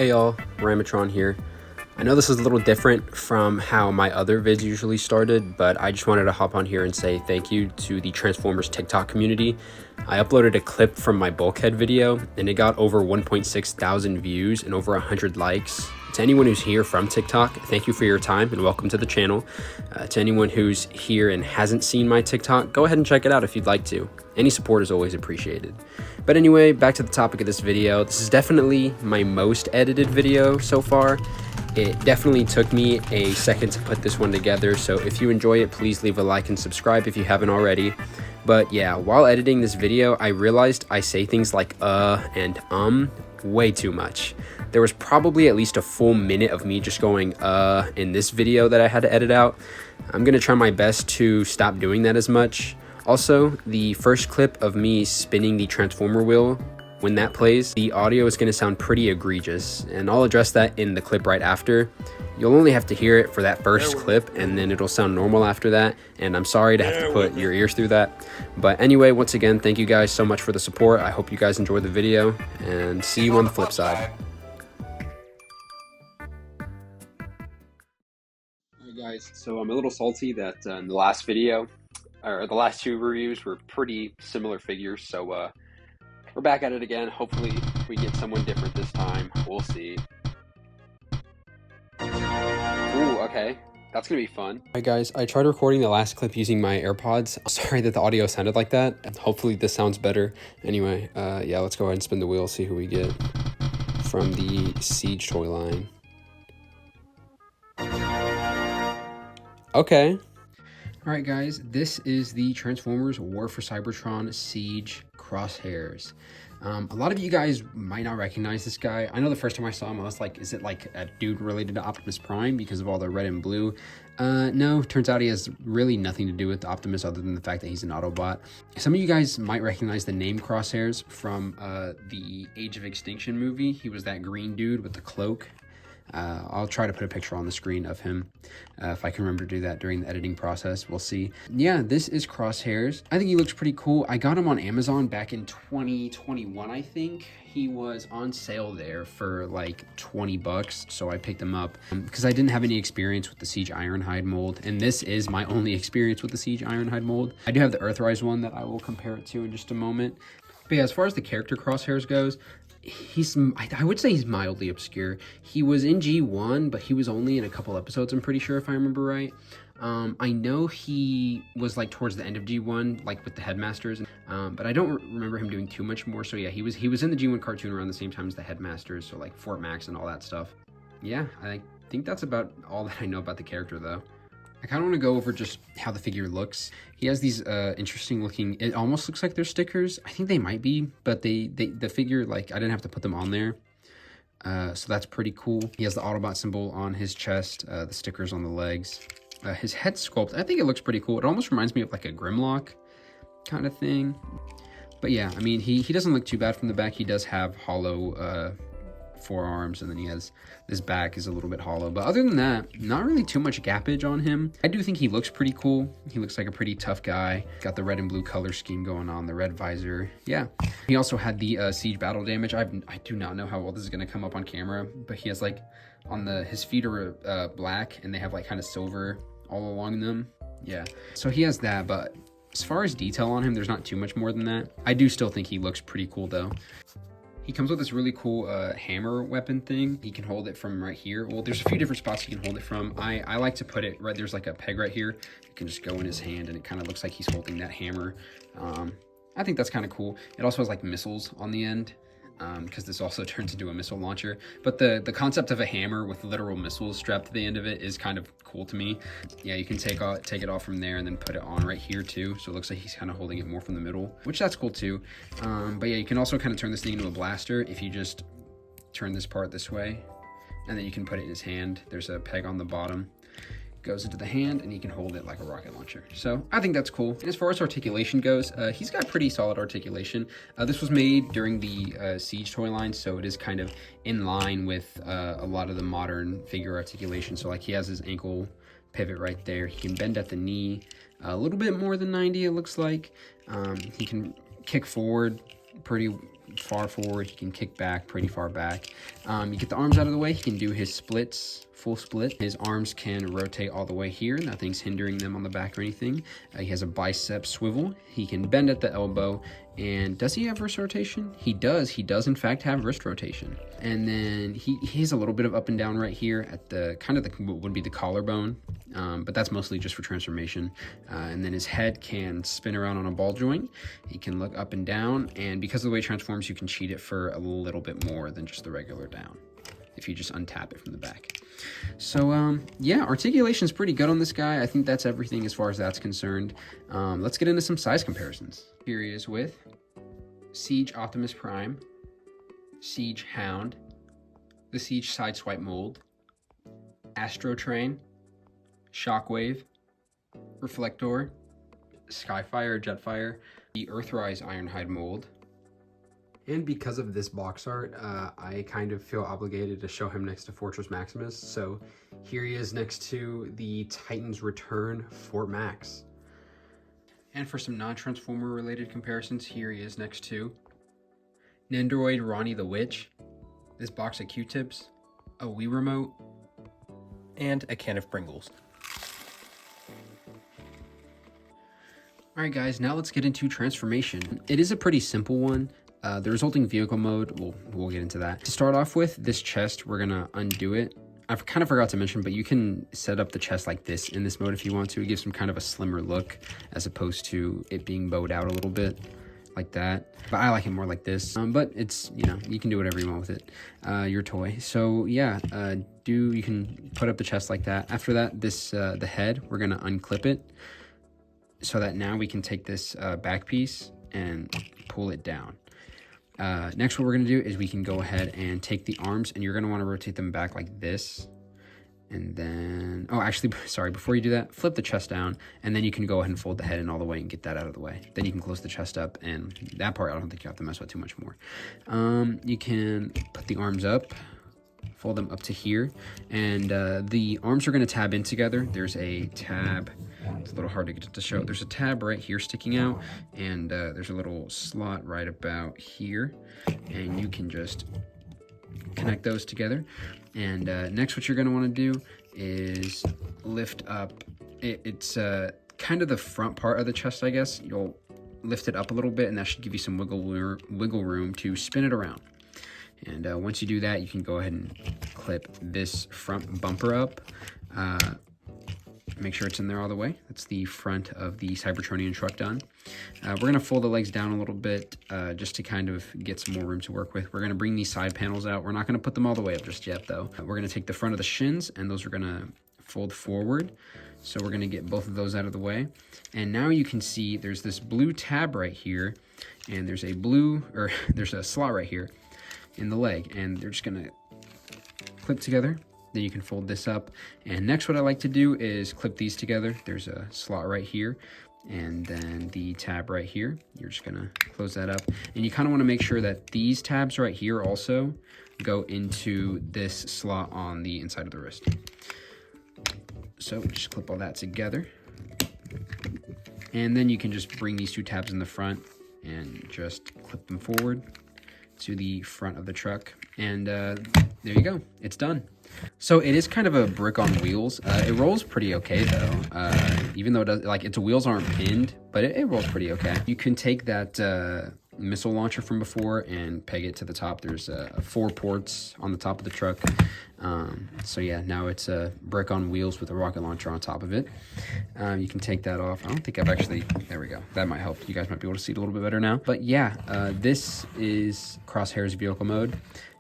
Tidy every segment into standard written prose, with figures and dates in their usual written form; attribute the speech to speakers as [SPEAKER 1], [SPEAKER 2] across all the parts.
[SPEAKER 1] Hey y'all, Ramatron here. I know this is a little different from how my other vids usually started, but I just wanted to hop on here and say thank you to the Transformers TikTok community. I uploaded a clip from my bulkhead video and it got over 1.6 thousand views and over 100 likes. To anyone who's here from TikTok, thank you for your time and welcome to the channel. To anyone who's here and hasn't seen my TikTok, go ahead and check it out if you'd like to. Any support is always appreciated. But anyway, back to the topic of this video. This is definitely my most edited video so far. It definitely took me a second to put this one together, so if you enjoy it, please leave a like and subscribe if you haven't already. But yeah, while editing this video, I realized I say things like and way too much. There was probably at least a full minute of me just going in this video that I had to edit out. I'm gonna try my best to stop doing that as much. Also, the first clip of me spinning the transformer wheel, when that plays, the audio is going to sound pretty egregious, and I'll address that in the clip right after. You'll only have to hear it for that first clip, and then it'll sound normal after that, and I'm sorry to have to put your ears through that. But anyway, once again, thank you guys so much for the support. I hope you guys enjoyed the video, and see you on the flip side. Alright guys, so I'm a little salty that in the last video, or the last two reviews were pretty similar figures, so we're back at it again. Hopefully we get someone different this time. We'll see. Ooh, okay. That's gonna be fun. Alright guys, I tried recording the last clip using my AirPods. Sorry that the audio sounded like that. Hopefully this sounds better. Anyway, yeah, let's go ahead and spin the wheel, see who we get from the Seige toy line. Okay. Alright guys, this is the Transformers War for Cybertron Seige Crosshairs. A lot of you guys might not recognize this guy. I know the first time I saw him, I was like, is it like a dude related to Optimus Prime because of all the red and blue? No, turns out he has really nothing to do with Optimus other than the fact that he's an Autobot. Some of you guys might recognize the name Crosshairs from the Age of Extinction movie. He was that green dude with the cloak. I'll try to put a picture on the screen of him if I can remember to do that during the editing process. We'll see. Yeah, this is Crosshairs. I think he looks pretty cool. I got him on Amazon back in 2021, I think. He was on sale there for like 20 bucks, so I picked him up because I didn't have any experience with the Seige Ironhide mold, and this is my only experience with the Seige Ironhide mold. I do have the Earthrise one that I will compare it to in just a moment. But yeah, as far as the character Crosshairs goes, I would say he's mildly obscure. He was in G1, but he was only in a couple episodes, I'm pretty sure, if I remember right. I know he was like towards the end of G1, like with the Headmasters, but I don't remember him doing too much more. So yeah, he was in the G1 cartoon around the same time as the Headmasters, so like Fort Max and all that stuff. Yeah, I think that's about all that I know about the character though. I kind of want to go over just how the figure looks. He has these interesting looking, it almost looks like they're stickers. I think they might be, but the figure, like, I didn't have to put them on there. So that's pretty cool. He has the Autobot symbol on his chest, the stickers on the legs. His head sculpt, I think it looks pretty cool. It almost reminds me of like a Grimlock kind of thing. But yeah, I mean, he doesn't look too bad from the back. He does have hollow forearms, and then he has this back is a little bit hollow, but other than that, not really too much gappage on him. I do think he looks pretty cool. He looks like a pretty tough guy. Got the red and blue color scheme going on, the red visor. Yeah, he also had the Seige battle damage. I do not know how well this is going to come up on camera, but he has like on his feet are black, and they have like kind of silver all along them. Yeah, so he has that, but as far as detail on him, there's not too much more than that. I do still think he looks pretty cool though. He comes with this really cool hammer weapon thing. He can hold it from right here. Well, there's a few different spots he can hold it from. I like to put it right, there's like a peg right here. It can just go in his hand and it kind of looks like he's holding that hammer. I think that's kind of cool. It also has like missiles on the end because this also turns into a missile launcher. But the concept of a hammer with literal missiles strapped to the end of it is kind of cool to me. Yeah, you can take it off from there and then put it on right here too. So it looks like he's kind of holding it more from the middle, which that's cool too. But yeah, you can also kind of turn this thing into a blaster if you just turn this part this way, and then you can put it in his hand. There's a peg on the bottom. Goes into the hand and he can hold it like a rocket launcher. So I think that's cool. And as far as articulation goes, he's got pretty solid articulation. This was made during the Seige toy line, so it is kind of in line with a lot of the modern figure articulation. So like he has his ankle pivot right there. He can bend at the knee a little bit more than 90, it looks like. He can kick forward pretty far forward, he can kick back pretty far back. You get the arms out of the way, he can do his splits, full split. His arms can rotate all the way here, nothing's hindering them on the back or anything. He has a bicep swivel, he can bend at the elbow, and does he have wrist rotation? He does in fact have wrist rotation. And then he has a little bit of up and down right here at the kind of what would be the collarbone, but that's mostly just for transformation. And then his head can spin around on a ball joint. He can look up and down, and because of the way it transforms, you can cheat it for a little bit more than just the regular down if you just untap it from the back. So yeah, articulation is pretty good on this guy. I think that's everything as far as that's concerned. Let's get into some size comparisons. Here he is with Seige Optimus Prime, Seige Hound, the Seige Sideswipe mold, Astro Train, Shockwave, Reflector, Skyfire, Jetfire, the Earthrise Ironhide mold. And because of this box art, I kind of feel obligated to show him next to Fortress Maximus. So here he is next to the Titan's Return Fort Max. And for some non-Transformer related comparisons, here he is next to Nendoroid Ronnie the Witch, this box of Q-tips, a Wii remote,
[SPEAKER 2] and a can of Pringles.
[SPEAKER 1] Alright guys, now let's get into transformation. It is a pretty simple one. The resulting vehicle mode, we'll get into that. To start off with, this chest, we're gonna undo it. I kind of forgot to mention, but you can set up the chest like this in this mode if you want to. It gives them kind of a slimmer look as opposed to it being bowed out a little bit like that. But I like it more like this. But it's, you know, you can do whatever you want with it. Your toy. So yeah, you can put up the chest like that. After that, the head, we're gonna unclip it so that now we can take this back piece and pull it down. Next, what we're going to do is we can go ahead and take the arms, and you're going to want to rotate them back like this. And then, oh, actually, sorry, before you do that, flip the chest down, and then you can go ahead and fold the head in all the way and get that out of the way. Then you can close the chest up, and that part I don't think you have to mess with too much more. You can put the arms up, fold them up to here, and the arms are going to tab in together. There's a tab. It's a little hard to get to show. There's a tab right here sticking out, and there's a little slot right about here, and you can just connect those together. And next, what you're going to want to do is lift up. It's kind of the front part of the chest, I guess. You'll lift it up a little bit, and that should give you some wiggle room to spin it around. And once you do that, you can go ahead and clip this front bumper up. Make sure it's in there all the way. That's the front of the Cybertronian truck done. We're going to fold the legs down a little bit just to kind of get some more room to work with. We're going to bring these side panels out. We're not going to put them all the way up just yet, though. We're going to take the front of the shins, and those are going to fold forward. So we're going to get both of those out of the way. And now you can see there's this blue tab right here, and there's a slot right here in the leg, and they're just going to clip together. Then you can fold this up. And next, what I like to do is clip these together. There's a slot right here, and then the tab right here. You're just gonna close that up. And you kind of want to make sure that these tabs right here also go into this slot on the inside of the wrist. So just clip all that together. And then you can just bring these two tabs in the front and just clip them forward to the front of the truck. And there you go, it's done. So it is kind of a brick on wheels. It rolls pretty okay though, even though its wheels aren't pinned, but it rolls pretty okay. You can take that missile launcher from before and peg it to the top. There's 4 ports on the top of the truck. So yeah, now it's a brick on wheels with a rocket launcher on top of it. You can take that off. I don't think I've actually, there we go. That might help. You guys might be able to see it a little bit better now. But yeah, this is Crosshairs vehicle mode.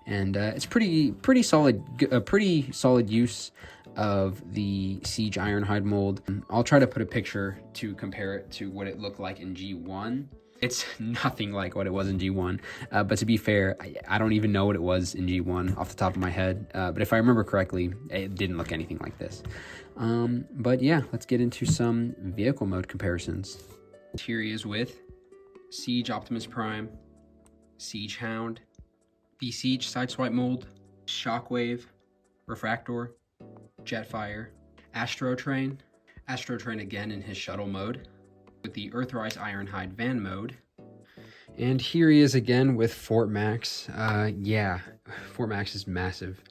[SPEAKER 1] And it's pretty solid, a pretty solid use of the Seige Ironhide mold. I'll try to put a picture to compare it to what it looked like in G1. It's nothing like what it was in G1, but to be fair, I don't even know what it was in G1 off the top of my head. But if I remember correctly, it didn't look anything like this. But yeah, let's get into some vehicle mode comparisons. Here he is with Seige Optimus Prime, Seige Hound, the Seige Sideswipe mold, Shockwave, Refractor, Jetfire, Astro Train again in his shuttle mode, with the Earthrise Ironhide van mode, And here he is again with Fort Max. Yeah, Fort Max is massive.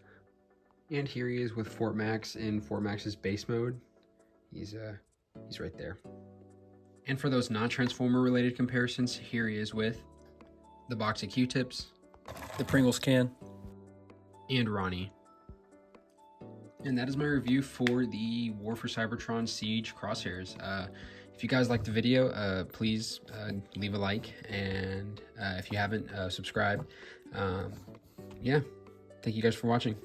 [SPEAKER 1] And here he is with Fort Max in Fort Max's base mode. He's right there. And for those non-Transformer related comparisons, here he is with the box of Q-tips,
[SPEAKER 2] The Pringles can.
[SPEAKER 1] and Ronnie. And that is my review for the War for Cybertron Seige Crosshairs. If you guys liked the video, please leave a like, and if you haven't, subscribe. Yeah, thank you guys for watching.